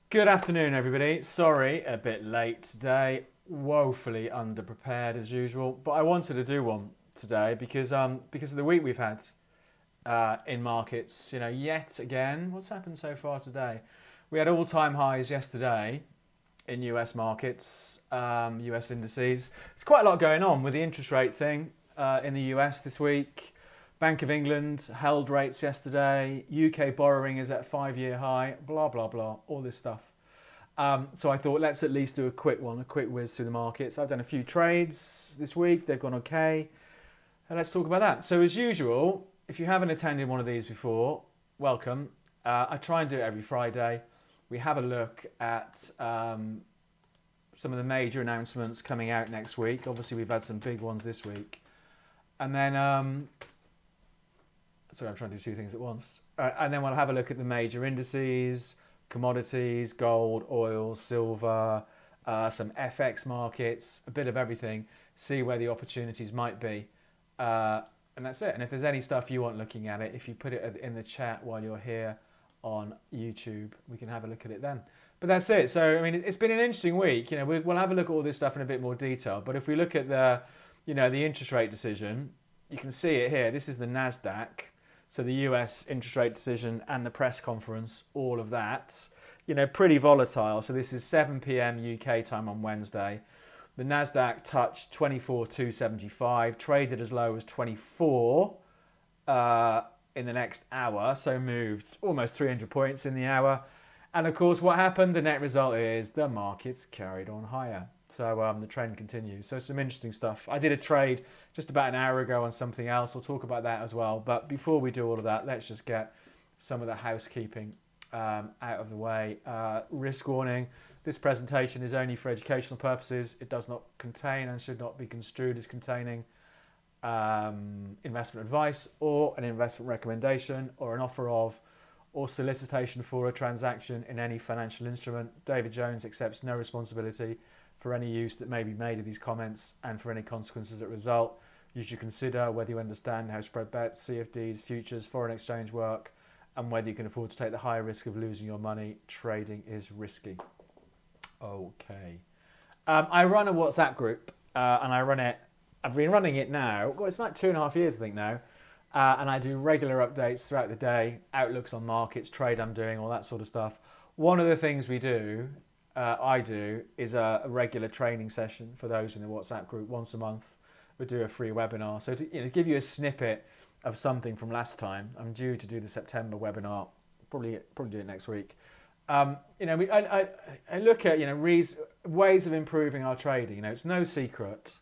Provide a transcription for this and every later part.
Good afternoon, everybody. Sorry, a bit late today. Woefully underprepared as usual, but I wanted to do one today because of the week we've had in markets. Yet again, what's happened so far today? We had all-time highs yesterday in US markets, US indices. There's quite a lot going on with the interest rate thing in the US this week. Bank of England held rates yesterday. UK borrowing is at a 5-year high. Blah blah blah. All this stuff. So I thought let's at least do a quick whiz through the markets. I've done a few trades this week. They've gone okay. And let's talk about that. So as usual, if you haven't attended one of these before, welcome. I try and do it every Friday. We have a look at some of the major announcements coming out next week. Obviously, we've had some big ones this week. And then, sorry, I'm trying to do two things at once. And then we'll have a look at the major indices, commodities, gold, oil, silver, some FX markets, a bit of everything, see where the opportunities might be. And that's it. And if there's any stuff you want looking at it, if you put it in the chat while you're here on YouTube, we can have a look at it then. But that's it. So, I mean, it's been an interesting week. We'll have a look at all this stuff in a bit more detail. But if we look at the interest rate decision, you can see it here. This is the NASDAQ. So the US interest rate decision and the press conference, all of that, pretty volatile. So this is 7 p.m. UK time on Wednesday. The NASDAQ touched 24,275, traded as low as 24 in the next hour. So moved almost 300 points in the hour. And of course, what happened? The net result is the markets carried on higher. So the trend continues. So some interesting stuff. I did a trade just about an hour ago on something else. We'll talk about that as well. But before we do all of that, let's just get some of the housekeeping out of the way. Risk warning. This presentation is only for educational purposes. It does not contain and should not be construed as containing investment advice or an investment recommendation or an offer of or solicitation for a transaction in any financial instrument. David Jones accepts no responsibility for any use that may be made of these comments and for any consequences that result. You should consider whether you understand how spread bets, CFDs, futures, foreign exchange work, and whether you can afford to take the higher risk of losing your money. Trading is risky. Okay. I run a WhatsApp group and I've been running it now. Well, it's about 2.5 years, I think now. And I do regular updates throughout the day, outlooks on markets, trade I'm doing, all that sort of stuff. One of the things I do is a regular training session for those in the WhatsApp group once a month. We do a free webinar. So to give you a snippet of something from last time, I'm due to do the September webinar, probably do it next week. I look at ways of improving our trading. It's no secret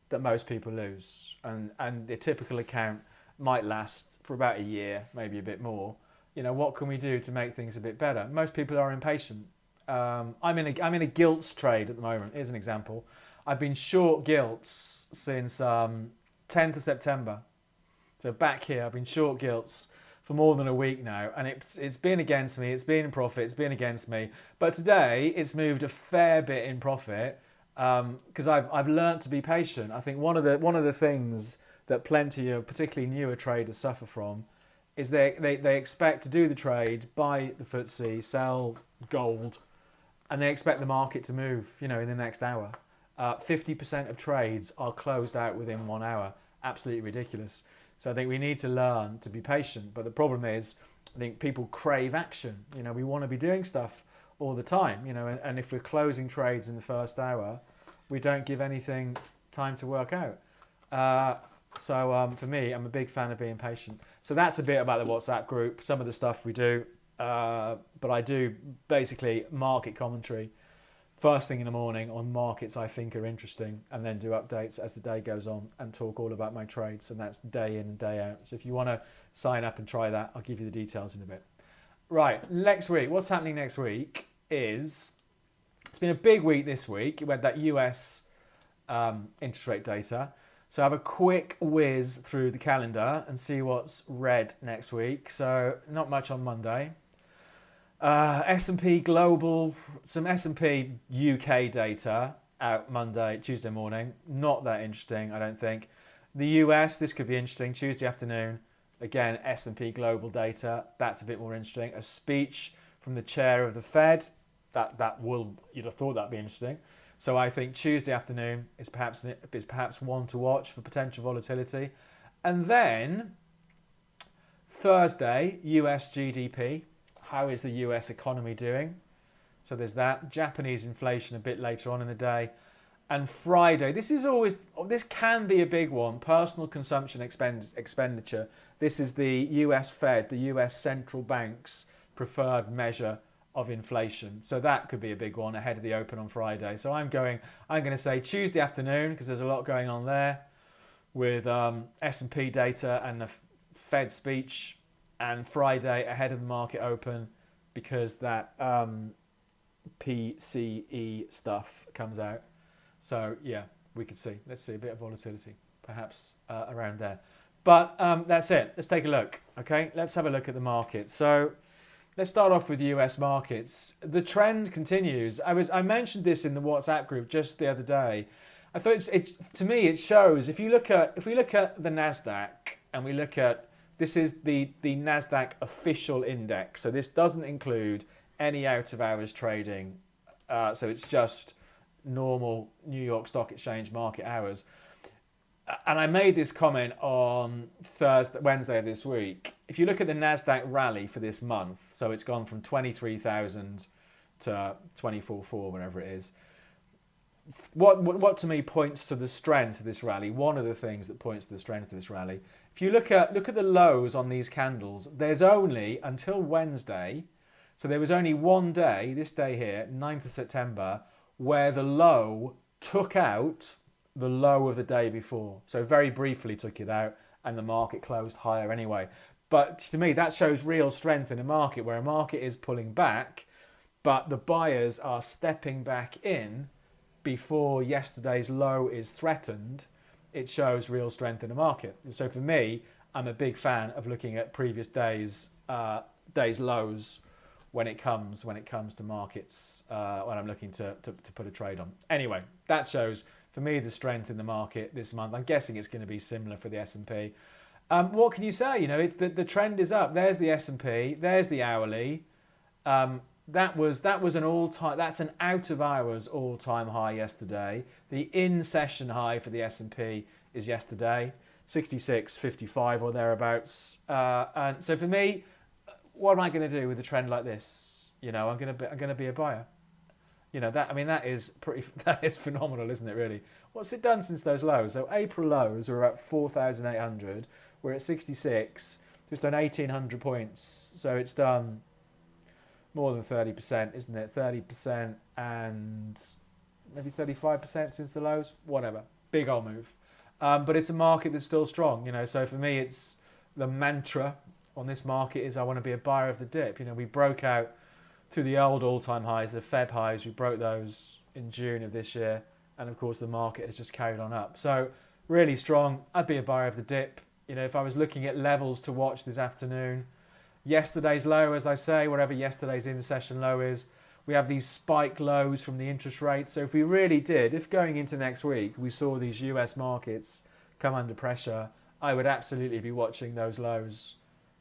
that most people lose, and the typical account might last for about a year, maybe a bit more. What can we do to make things a bit better? Most people are impatient. I'm in a gilts trade at the moment. Here's an example. I've been short gilts since 10th of September. So back here, I've been short gilts for more than a week now, and it's been against me. It's been in profit. It's been against me. But today, it's moved a fair bit in profit because I've learnt to be patient. I think one of the things that plenty of particularly newer traders suffer from is they expect to do the trade, buy the FTSE, sell gold, and they expect the market to move, in the next hour. 50% of trades are closed out within 1 hour. Absolutely ridiculous. So I think we need to learn to be patient. But the problem is, I think people crave action. We want to be doing stuff all the time, and if we're closing trades in the first hour, we don't give anything time to work out. So for me, I'm a big fan of being patient. So that's a bit about the WhatsApp group, some of the stuff we do. But I do basically market commentary first thing in the morning on markets I think are interesting, and then do updates as the day goes on and talk all about my trades, and that's day in and day out. So if you want to sign up and try that, I'll give you the details in a bit. Right, next week, what's happening next week is, it's been a big week this week. We had that US interest rate data. So have a quick whiz through the calendar and see what's red next week. So not much on Monday. S&P Global, some S&P UK data out Tuesday morning. Not that interesting, I don't think. The US, this could be interesting. Tuesday afternoon, again, S&P Global data. That's a bit more interesting. A speech from the chair of the Fed you'd have thought that'd be interesting. So I think Tuesday afternoon is perhaps one to watch for potential volatility, and then Thursday US GDP. How is the US economy doing? So there's that. Japanese inflation a bit later on in the day. And Friday, this can be a big one, personal consumption expenditure. This is the US Fed, the US central bank's preferred measure of inflation. So that could be a big one ahead of the open on Friday. So I'm going to say Tuesday afternoon, because there's a lot going on there with S&P data and the Fed speech, and Friday ahead of the market open because that PCE stuff comes out. So yeah, we could see. Let's see a bit of volatility, perhaps around there. But that's it. Let's take a look. Okay, let's have a look at the market. So let's start off with US markets. The trend continues. I mentioned this in the WhatsApp group just the other day. I thought to me it shows if we look at the Nasdaq and we look at this is the Nasdaq official index. So this doesn't include any out of hours trading. So it's just normal New York Stock Exchange market hours. And I made this comment on Wednesday of this week. If you look at the Nasdaq rally for this month, so it's gone from 23,000 to 24,400, whatever it is. What to me points to the strength of this rally? One of the things that points to the strength of this rally. If you look at the lows on these candles, there's only until Wednesday. So there was only one day, this day here, 9th of September, where the low took out the low of the day before. So very briefly took it out and the market closed higher anyway. But to me, that shows real strength in a market where a market is pulling back, but the buyers are stepping back in before yesterday's low is threatened. It shows real strength in the market. So for me, I'm a big fan of looking at previous days' lows when it comes to markets, when I'm looking to put a trade on. Anyway, that shows for me the strength in the market this month. I'm guessing it's going to be similar for the S&P. What can you say? You know, it's the trend is up. There's the S&P. There's the hourly. That was an all-time. That's an out of hours all-time high yesterday. The in-session high for the S&P is yesterday, 66.55 or thereabouts. And so for me, what am I going to do with a trend like this? You know, I'm going to be a buyer. You know, that is phenomenal, isn't it, really? What's it done since those lows? So April lows were at 4,800. We're at 66, just done 1,800 points. So it's done more than 30%, isn't it? 30% and maybe 35% since the lows, whatever. Big old move. But it's a market that's still strong, you know. So for me, it's the mantra on this market is I want to be a buyer of the dip. You know, we broke out through the old all-time highs, the Feb highs. We broke those in June of this year. And of course, the market has just carried on up. So really strong. I'd be a buyer of the dip. You know, if I was looking at levels to watch this afternoon, yesterday's low, as I say, whatever yesterday's in-session low is, we have these spike lows from the interest rate. So if we really did, if going into next week, we saw these US markets come under pressure, I would absolutely be watching those lows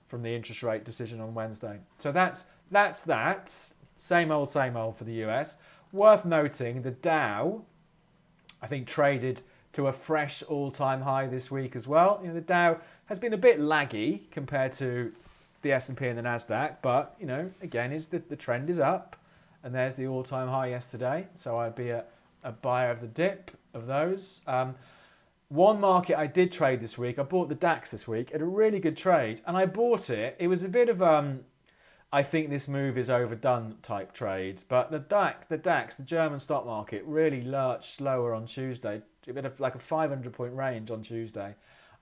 from the interest rate decision on Wednesday. So that's that. Same old for the US. Worth noting, the Dow, I think, traded to a fresh all-time high this week as well. You know, the Dow has been a bit laggy compared to the S&P and the Nasdaq, but you know, again, the trend is up, and there's the all-time high yesterday. So I'd be a buyer of the dip of those. One market I did trade this week, I bought the DAX this week at a really good trade, and I bought it. It was a bit of I think this move is overdone type trade, but the DAX, the German stock market, really lurched lower on Tuesday, a bit of like a 500-point range on Tuesday.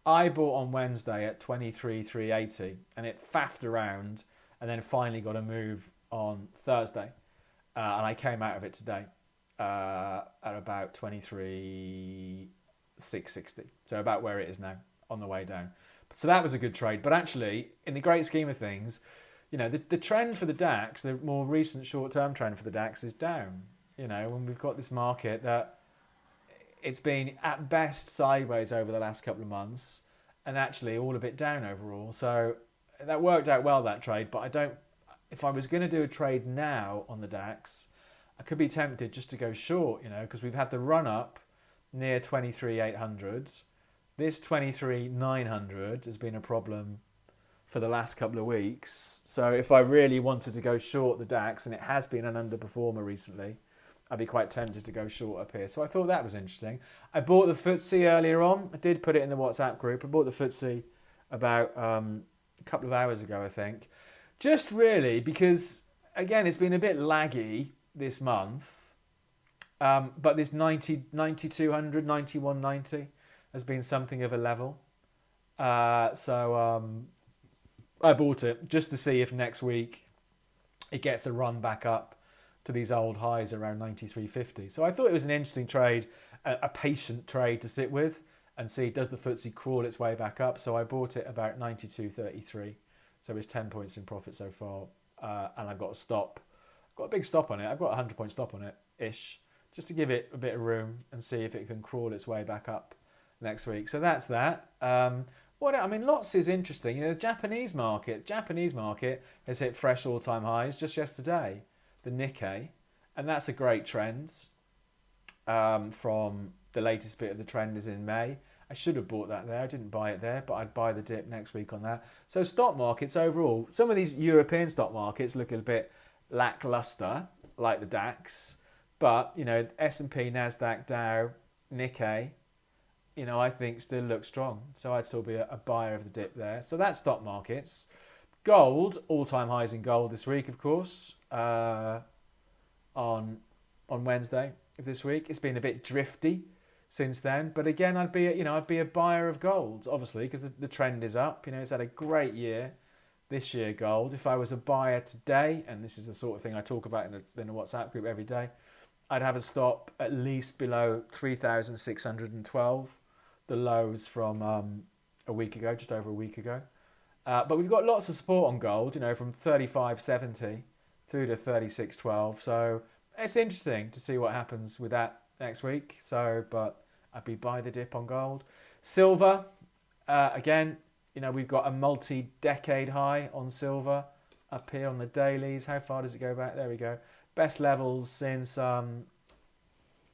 I bought on Wednesday at 23,380, and it faffed around, and then finally got a move on Thursday, and I came out of it today at about 23,660, so about where it is now on the way down. So that was a good trade, but actually, in the great scheme of things, you know, the trend for the DAX, the more recent short-term trend for the DAX is down. You know, when we've got this market that it's been at best sideways over the last couple of months, and actually all a bit down overall. So that worked out well, that trade. But if I was going to do a trade now on the DAX, I could be tempted just to go short, because we've had the run up near 23,800. This 23,900 has been a problem for the last couple of weeks. So if I really wanted to go short the DAX, and it has been an underperformer recently, I'd be quite tempted to go short up here. So I thought that was interesting. I bought the FTSE earlier on. I did put it in the WhatsApp group. I bought the FTSE about a couple of hours ago, I think. Just really because, again, it's been a bit laggy this month. But this 9200, 9190 has been something of a level. So I bought it just to see if next week it gets a run back up to these old highs around 93.50. So I thought it was an interesting trade, a patient trade to sit with and see, does the FTSE crawl its way back up? So I bought it about 92.33. So it's 10 points in profit so far. And I've got a stop. I've got a big stop on it. I've got a 100-point stop on it-ish, just to give it a bit of room and see if it can crawl its way back up next week. So that's that. Lots is interesting. The Japanese market has hit fresh all-time highs just yesterday, the Nikkei, and that's a great trend. From the latest bit of the trend is in May. I should have bought that there. I didn't buy it there, but I'd buy the dip next week on that. So stock markets overall, some of these European stock markets look a bit lackluster, like the DAX, but S&P, Nasdaq, Dow, Nikkei, I think still look strong. So I'd still be a buyer of the dip there. So that's stock markets. Gold, all-time highs in gold this week, of course, on Wednesday of this week. It's been a bit drifty since then, but again, I'd be a buyer of gold, obviously, because the trend is up. It's had a great year this year, gold. If I was a buyer today, and this is the sort of thing I talk about in the WhatsApp group every day, I'd have a stop at least below 3,612, the lows from a week ago, just over a week ago. But we've got lots of support on gold, from 35.70 through to 36.12. So it's interesting to see what happens with that next week. But I'd be buy the dip on gold. Silver, again, we've got a multi-decade high on silver up here on the dailies. How far does it go back? There we go. Best levels since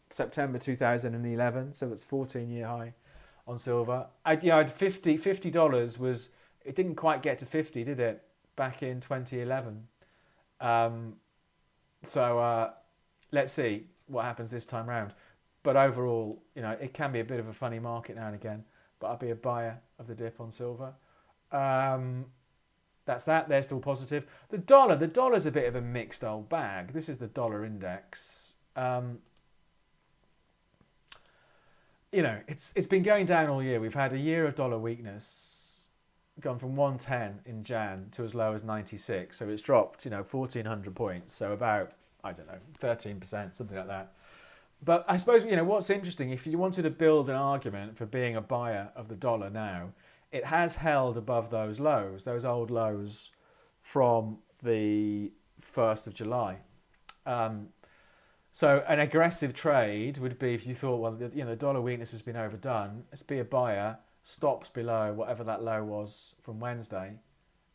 September 2011. So it's 14-year high on silver. I'd $50 was, it didn't quite get to 50, did it? Back in 2011. Let's see what happens this time round. But overall, it can be a bit of a funny market now and again. But I'll be a buyer of the dip on silver. That's that. They're still positive. The dollar's a bit of a mixed old bag. This is the dollar index. It's been going down all year. We've had a year of dollar weakness, gone from 110 in Jan to as low as 96. So it's dropped, 1,400 points. So about, 13%, something like that. But I suppose, what's interesting, if you wanted to build an argument for being a buyer of the dollar now, it has held above those lows, those old lows from the 1st of July. So an aggressive trade would be if you thought, the dollar weakness has been overdone. Let's be a buyer. Stops below whatever that low was from Wednesday,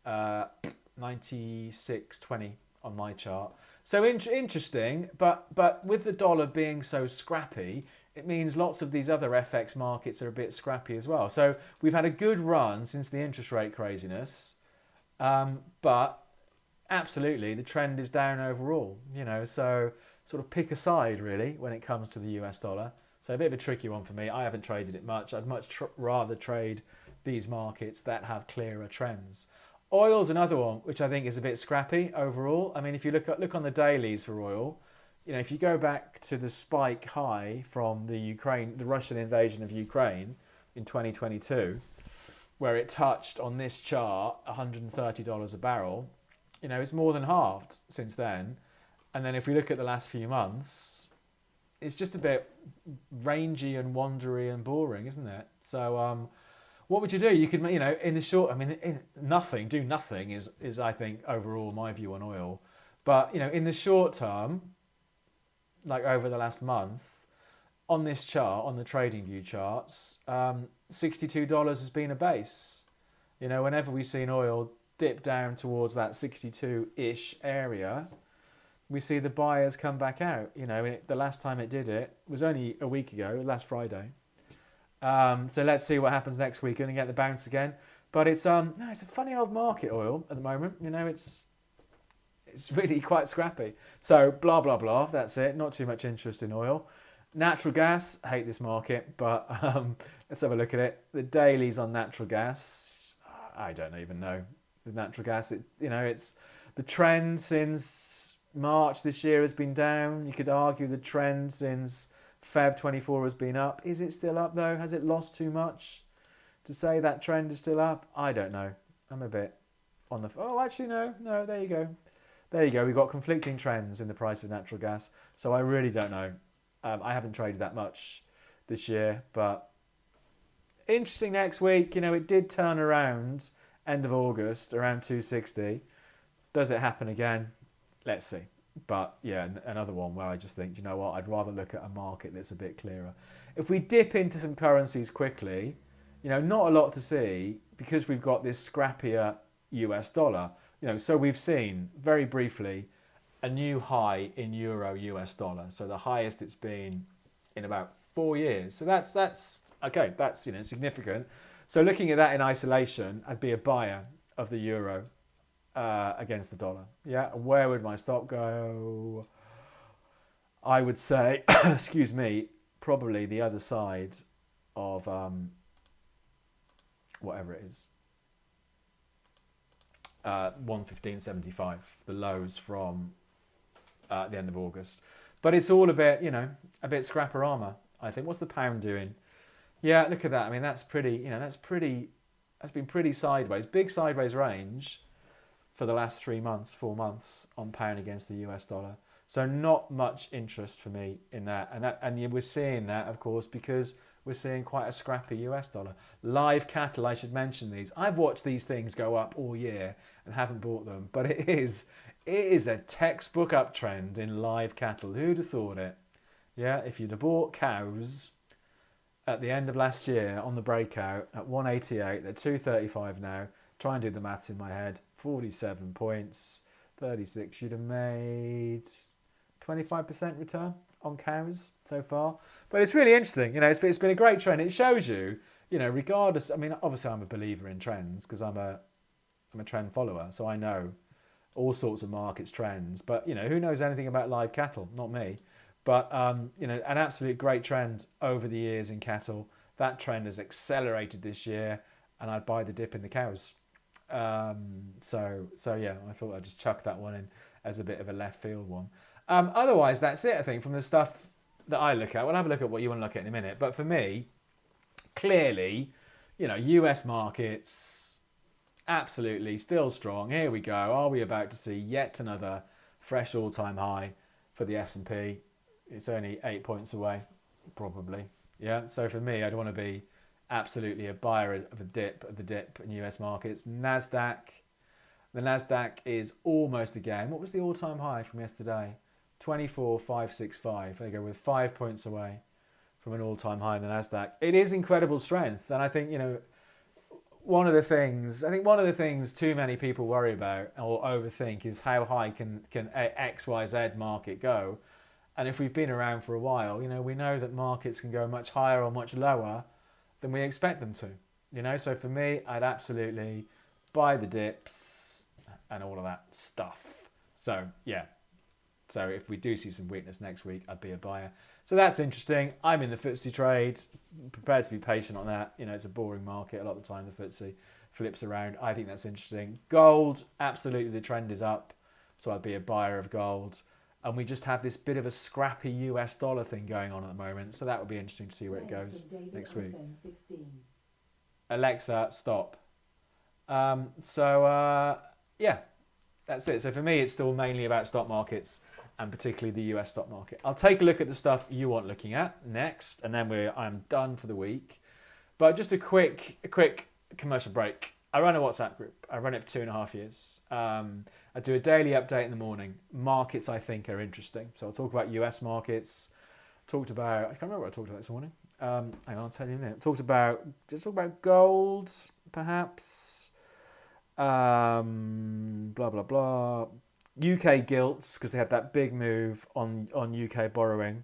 96.20 on my chart. So interesting, but with the dollar being so scrappy, it means lots of these other FX markets are a bit scrappy as well. So we've had a good run since the interest rate craziness, but absolutely the trend is down overall. So sort of pick a side really when it comes to the US dollar. So a bit of a tricky one for me. I haven't traded it much. I'd much rather trade these markets that have clearer trends. Oil's another one, which I think is a bit scrappy overall. I mean, if you look on the dailies for oil, if you go back to the spike high from the Russian invasion of Ukraine in 2022, where it touched on this chart $130 a barrel, it's more than halved since then. And then if we look at the last few months, it's just a bit rangy and wandery and boring, isn't it? So what would you do? You could, in the short, do nothing is I think overall my view on oil. But, in the short term, like over the last month, on this chart, on the trading view charts, $62 has been a base. Whenever we've seen oil dip down towards that 62-ish area, we see the buyers come back out. The last time it did it was only a week ago, last Friday. So let's see what happens next week. Going to get the bounce again, but it's no, it's a funny old market, oil at the moment. It's really quite scrappy. So blah blah blah. That's it. Not too much interest in oil. Natural gas. Hate this market, but let's have a look at it. The dailies on natural gas. I don't even know. The natural gas. It's the trend since March this year has been down. You could argue the trend since Feb 24 has been up. Is it still up though? Has it lost too much to say that trend is still up? I don't know. I'm a bit on the... Oh, actually, no. There you go. There you go. We've got conflicting trends in the price of natural gas. So I really don't know. I haven't traded that much this year, but interesting next week. It did turn around end of August around 260. Does it happen again? Let's see. But yeah, another one where I just think, you know what, I'd rather look at a market that's a bit clearer. If we dip into some currencies quickly, not a lot to see because we've got this scrappier US dollar. So we've seen very briefly a new high in euro US dollar. So the highest it's been in about 4 years. So that's okay. That's significant. So looking at that in isolation, I'd be a buyer of the euro against the dollar. Yeah, where would my stop go? I would say, excuse me, probably the other side of whatever it is, 115.75, the lows from the end of August. But it's all a bit, a bit scrapperama, I think. What's the pound doing? Yeah, look at that. I mean, that's pretty, that's been pretty sideways, big sideways range for the last 3 months, 4 months on pound against the US dollar. So not much interest for me in that. And we're seeing that, of course, because we're seeing quite a scrappy US dollar. Live cattle, I should mention these. I've watched these things go up all year and haven't bought them, but it is a textbook uptrend in live cattle. Who'd have thought it? Yeah, if you'd have bought cows at the end of last year on the breakout at 188, they're 235 now. Try and do the maths in my head. 47 points, 36. You'd have made 25% return on cows so far. But it's really interesting. It's been a great trend. It shows you, regardless. I mean, obviously, I'm a believer in trends because I'm a trend follower, so I know all sorts of markets trends. But who knows anything about live cattle? Not me. But an absolute great trend over the years in cattle. That trend has accelerated this year, and I'd buy the dip in the cows. So yeah, I thought I'd just chuck that one in as a bit of a left field one. Otherwise, that's it, I think, from the stuff that I look at. We'll have a look at what you want to look at in a minute. But for me, clearly, US markets, absolutely still strong. Here we go. Are we about to see yet another fresh all-time high for the S&P? It's only 8 points away, probably. Yeah, so for me, I'd want to be absolutely a buyer of the dip in US markets. The Nasdaq is almost again. What was the all-time high from yesterday? 24,565. There you go, with 5 points away from an all-time high in the Nasdaq. It is incredible strength, and I think one of the things too many people worry about or overthink is how high can XYZ market go. And if we've been around for a while, we know that markets can go much higher or much lower than we expect them to. So for me, I'd absolutely buy the dips and all of that stuff. So yeah. So if we do see some weakness next week, I'd be a buyer. So that's interesting. I'm in the FTSE trade, prepared to be patient on that. It's a boring market. A lot of the time the FTSE flips around. I think that's interesting. Gold, absolutely the trend is up. So I'd be a buyer of gold. And we just have this bit of a scrappy US dollar thing going on at the moment. So that would be interesting to see where it goes next week. Alexa, stop. Yeah, that's it. So for me, it's still mainly about stock markets and particularly the US stock market. I'll take a look at the stuff you want looking at next, and then I'm done for the week. But just a quick commercial break. I run a WhatsApp group. I run it for 2.5 years. I do a daily update in the morning. Markets I think are interesting. So I'll talk about US markets. I can't remember what I talked about this morning. Hang on, I'll tell you in a minute. Did I talk about gold, perhaps? Blah, blah, blah. UK gilts, because they had that big move on UK borrowing.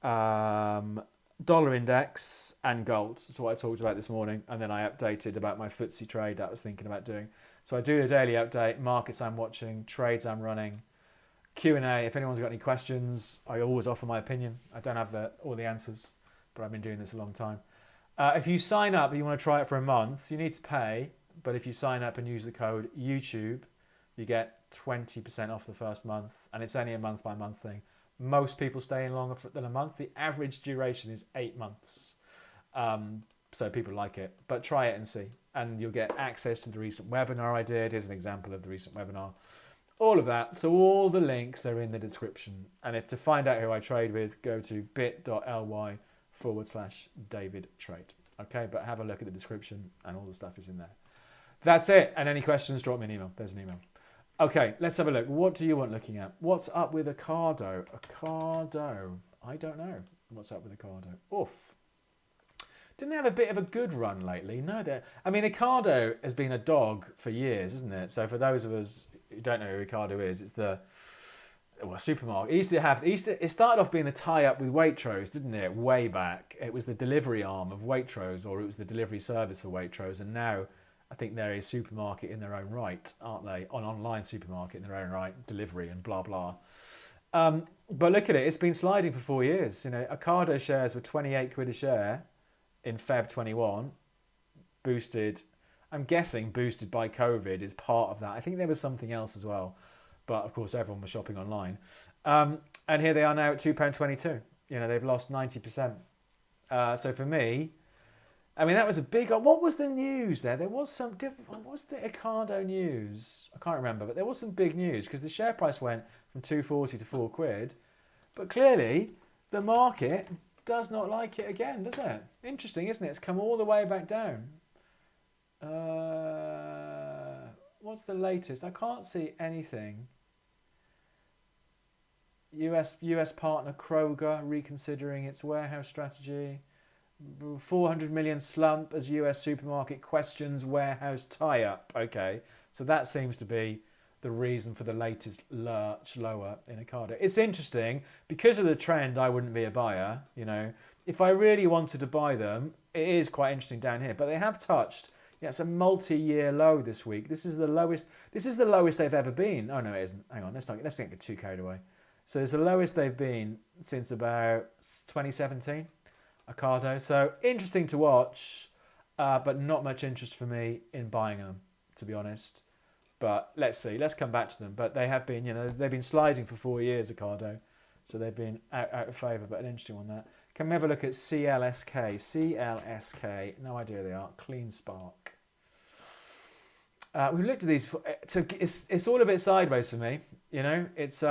Dollar index and gold. That's what I talked about this morning. And then I updated about my FTSE trade that I was thinking about doing. So I do a daily update, markets I'm watching, trades I'm running, Q&A. If anyone's got any questions, I always offer my opinion. I don't have all the answers, but I've been doing this a long time. If you sign up and you want to try it for a month, you need to pay. But if you sign up and use the code YouTube, you get 20% off the first month. And it's only a month by month thing. Most people stay in longer than a month. The average duration is 8 months. So people like it. But try it and see. And you'll get access to the recent webinar I did. Here's an example of the recent webinar. All of that. So all the links are in the description. And if to find out who I trade with, go to bit.ly/David Trade. Okay, but have a look at the description and all the stuff is in there. That's it. And any questions, drop me an email. There's an email. Okay, let's have a look. What do you want looking at? What's up with Ocado? Ocado. I don't know. What's up with Ocado? Oof. Didn't they have a bit of a good run lately? No, I mean, Ocado has been a dog for years, isn't it? So for those of us who don't know who Ocado is, it's the supermarket. It started off being the tie-up with Waitrose, didn't it? Way back. It was the delivery arm of Waitrose, or it was the delivery service for Waitrose, and now I think they're a supermarket in their own right, aren't they? An online supermarket in their own right, delivery and blah, blah. But look at it. It's been sliding for 4 years. You know, Ocado shares were 28 quid a share in Feb 21, boosted. I'm guessing boosted by COVID is part of that. I think there was something else as well. But, of course, everyone was shopping online. And here they are now at £2.22. You know, they've lost 90%. So for me, I mean, that was a big... What was the news there? There was some... What was the Ocado news? I can't remember, but there was some big news because the share price went from 2.40 to 4 quid. But clearly, the market does not like it again, does it? Interesting, isn't it? It's come all the way back down. What's the latest? I can't see anything. US partner Kroger reconsidering its warehouse strategy. 400 million slump as US supermarket questions warehouse tie-up. Okay, so that seems to be the reason for the latest lurch lower in Ocado. It's interesting because of the trend. I wouldn't be a buyer. You know, if I really wanted to buy them, it is quite interesting down here. But they have touched. Yeah, it's a multi-year low this week. This is the lowest. This is the lowest they've ever been. Oh no, it isn't. Hang on, let's not get too carried away. So it's the lowest they've been since about 2017. Ocado. So interesting to watch, but not much interest for me in buying them, to be honest. But let's see. Let's come back to them. But they have been, you know, they've been sliding for 4 years, Ocado. So they've been out of favour, but an interesting one there. Can we have a look at CLSK? CLSK, no idea who they are. Clean Spark. We've looked at these. It's all a bit sideways for me. You know, it's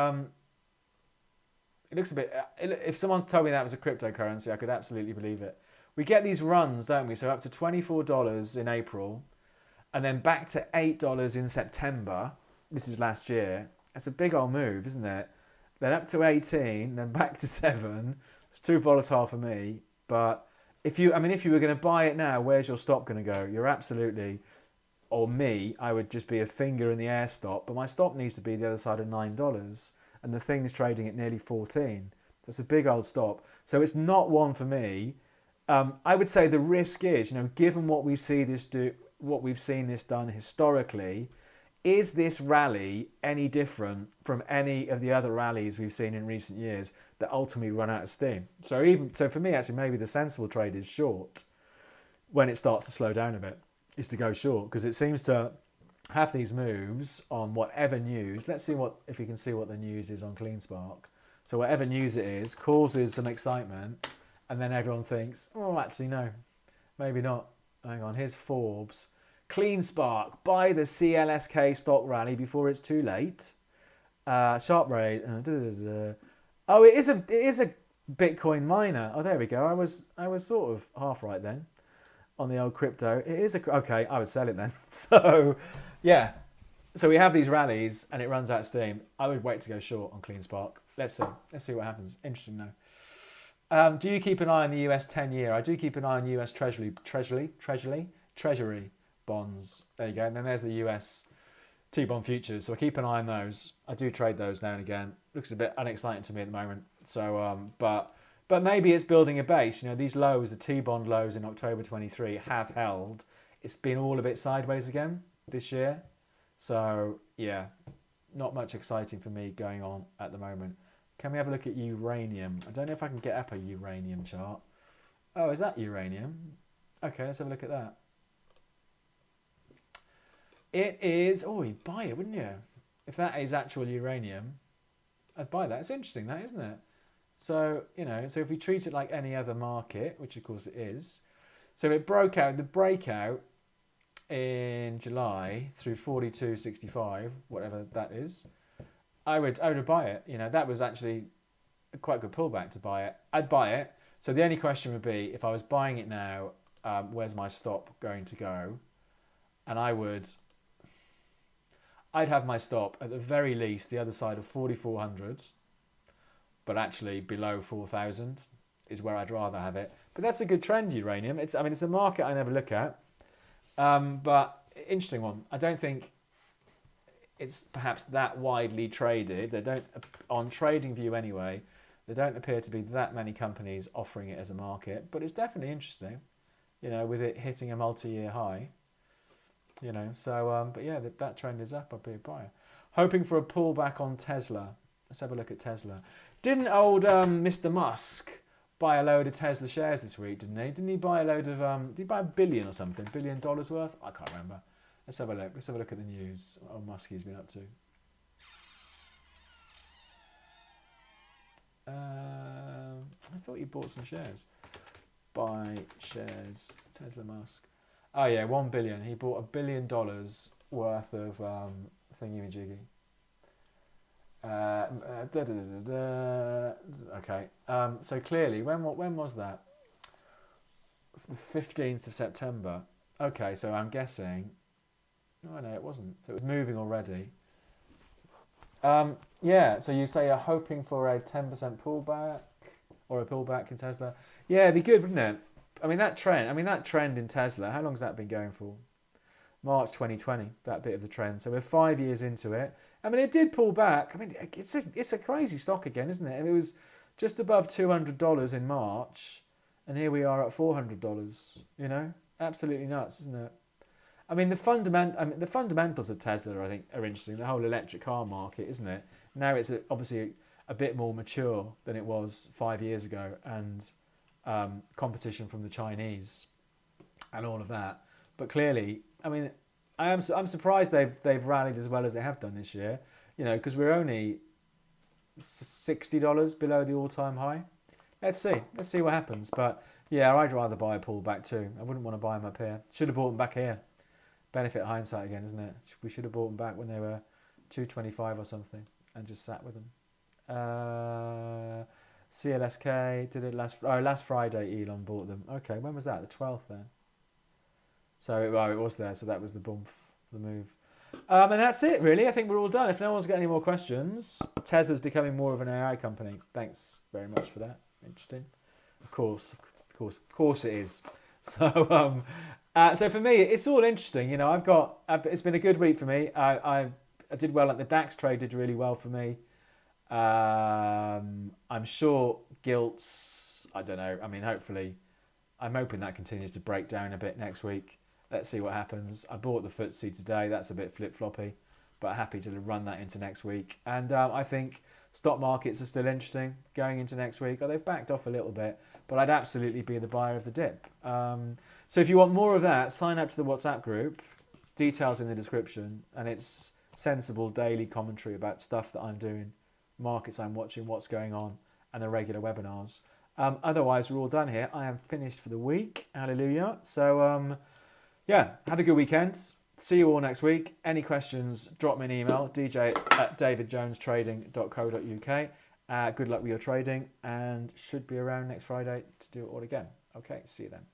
it looks a bit... If someone told me that was a cryptocurrency, I could absolutely believe it. We get these runs, don't we? So up to $24 in April, and then back to $8 in September. This is last year. It's a big old move, isn't it? Then up to 18, then back to 7. It's too volatile for me. But if you were going to buy it now, where's your stop going to go? You're absolutely... Or me, I would just be a finger in the air stop. But my stop needs to be the other side of $9. And the thing's trading at nearly 14. That's a big old stop. So it's not one for me. I would say the risk is, you know, given what we see this do, what we've seen this done historically, is this rally any different from any of the other rallies we've seen in recent years that ultimately run out of steam? So for me, actually, maybe the sensible trade is short when it starts to slow down a bit, is to go short, because it seems to have these moves on whatever news. Let's see if you can see what the news is on CleanSpark. So whatever news it is causes some excitement, and then everyone thinks, oh, actually no, maybe not. Hang on, here's Forbes. CleanSpark, buy the CLSK stock rally before it's too late. Sharp raid. Oh, it is a Bitcoin miner. Oh, there we go. I was sort of half right then on the old crypto. It is okay. I would sell it then. So. Yeah, so we have these rallies and it runs out of steam. I would wait to go short on CleanSpark. Let's see what happens. Interesting though. Do you keep an eye on the US 10-year? I do keep an eye on US Treasury bonds. There you go. And then there's the US T-bond futures. So I keep an eye on those. I do trade those now and again. Looks a bit unexciting to me at the moment. So, but maybe it's building a base. You know, these lows, the T-bond lows in October 23 have held. It's been all a bit sideways again this year. So yeah, not much exciting for me going on at the moment. Can we have a look at uranium? I don't know if I can get up a uranium chart. Oh, is that uranium? Okay, let's have a look at that. It is, oh, you'd buy it, wouldn't you? If that is actual uranium, I'd buy that. It's interesting, that, isn't it? So, you know, so if we treat it like any other market, which of course it is, so it broke out, the breakout in July through 42.65, whatever that is, I would buy it. You know, that was actually quite a good pullback to buy it. I'd buy it. So the only question would be, if I was buying it now, where's my stop going to go? And I'd have my stop at the very least the other side of 4,400, but actually below 4,000 is where I'd rather have it. But that's a good trend, uranium. It's a market I never look at, but interesting one. I don't think it's perhaps that widely traded. They don't, on TradingView anyway, there don't appear to be that many companies offering it as a market, but it's definitely interesting, you know, with it hitting a multi-year high. You know, so, but yeah, that trend is up. I'd be a buyer. Hoping for a pullback on Tesla. Let's have a look at Tesla. Didn't old Mr. Musk buy a load of Tesla shares this week, didn't he? Didn't he buy a load of, did he buy $1 billion or something? $1 billion worth? I can't remember. Let's have a look. Let's have a look at the news. What old Muskie's been up to. I thought he bought some shares. Buy shares. Tesla Musk. Oh yeah, $1 billion. He bought $1 billion worth of thingy-majiggy. Okay. So clearly, when was that? The 15th of September. Okay, so I'm guessing. No, it wasn't. So it was moving already. Yeah. So you say you're hoping for a 10% pullback or a pullback in Tesla. Yeah, it'd be good, wouldn't it? I mean that trend in Tesla, how long's that been going for? March 2020, that bit of the trend. So we're 5 years into it. I mean, it did pull back. I mean, it's a crazy stock again, isn't it? I mean, it was just above $200 in March, and here we are at $400. You know, absolutely nuts, isn't it? I mean, the fundamentals of Tesla, I think, are interesting. The whole electric car market, isn't it? Now it's obviously a bit more mature than it was 5 years ago, and competition from the Chinese and all of that. But clearly, I mean, I'm surprised they've rallied as well as they have done this year. You know, because we're only $60 below the all-time high. Let's see what happens. But yeah, I'd rather buy a pullback too. I wouldn't want to buy them up here. Should have bought them back here. Benefit hindsight again, isn't it? We should have bought them back when they were 225 or something and just sat with them. CLSK did it last Friday. Elon bought them. Okay, when was that? The 12th then. So it was there. So that was the bump, the move. And that's it really. I think we're all done. If no one's got any more questions, Tesla's becoming more of an AI company. Thanks very much for that. Interesting. Of course it is. So so for me, it's all interesting. You know, it's been a good week for me. I did well. The DAX trade did really well for me. I'm sure gilts, I don't know. I mean, hopefully, I'm hoping that continues to break down a bit next week. Let's see what happens. I bought the FTSE today. That's a bit flip-floppy, but happy to run that into next week. And I think stock markets are still interesting going into next week. Oh, they've backed off a little bit, but I'd absolutely be the buyer of the dip. So if you want more of that, sign up to the WhatsApp group. Details in the description. And it's sensible daily commentary about stuff that I'm doing, markets I'm watching, what's going on, and the regular webinars. Otherwise, we're all done here. I am finished for the week. Hallelujah. So, yeah, have a good weekend. See you all next week. Any questions, drop me an email, dj@davidjonestrading.co.uk. Good luck with your trading, and should be around next Friday to do it all again. Okay, see you then.